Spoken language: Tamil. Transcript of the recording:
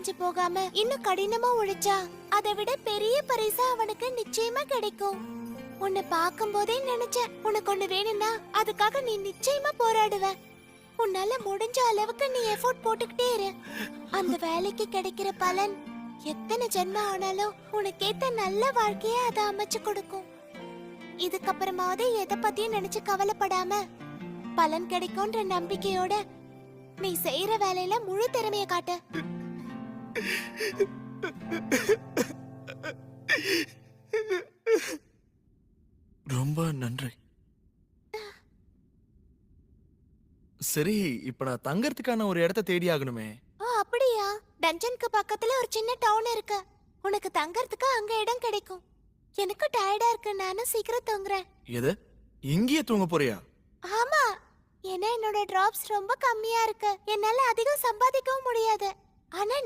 சோர்வடைஞ்சு போகாம இன்னும் கடினமா உழைச்சா அதை விட பெரிய பரிசா அவனுக்கு நிச்சயமா கிடைக்கும். உன்னை பார்க்கும் போதே நினைச்சேன், உனக்கு ஒண்ணு வேணும்னா அதுக்காக நீ நிச்சயமா போராடுவ. உன்னால முடிஞ்ச அளவுக்கு நீ எஃபோர்ட் போட்டுக்கிட்டே இரு. அந்த வேலைக்கு கிடைக்கிற பலன் எத்தனை ஜென்மம் ஆனாலும் உனக்கேத்த நல்ல வாழ்க்கைய அதை அமைச்சு கொடுக்கும். இதுக்கப்புறமாவது எதை பத்தியும் நினைச்சு கவலைப்படாம பலன் கிடைக்கும்ன்ற நம்பிக்கையோட நீ செய்யற வேலையில முழு திறமைய காட்டு. ரொம்ப நன்றி. சரி, இப்ப நான் தங்கறதுக்கான ஒரு இடத்தை தேடி ஆகணுமே. அப்படியா? டஞ்சனுக்கு பக்கத்துல ஒரு சின்ன டவுன் இருக்கு. உனக்கு தங்கறதுக்கு அங்க இடம் கிடைக்கும். எனக்கு டயர்டா இருக்கு, நானும் சீக்கிரம் தூங்குறேன். எது, இங்கேயே தூங்க போறியா? ஆமா, ஏன்னா என்னோட டிராப்ஸ் ரொம்ப கம்மியா இருக்கு. என்னால அதிகம் சம்பாதிக்கவும் முடியாது. ஆனா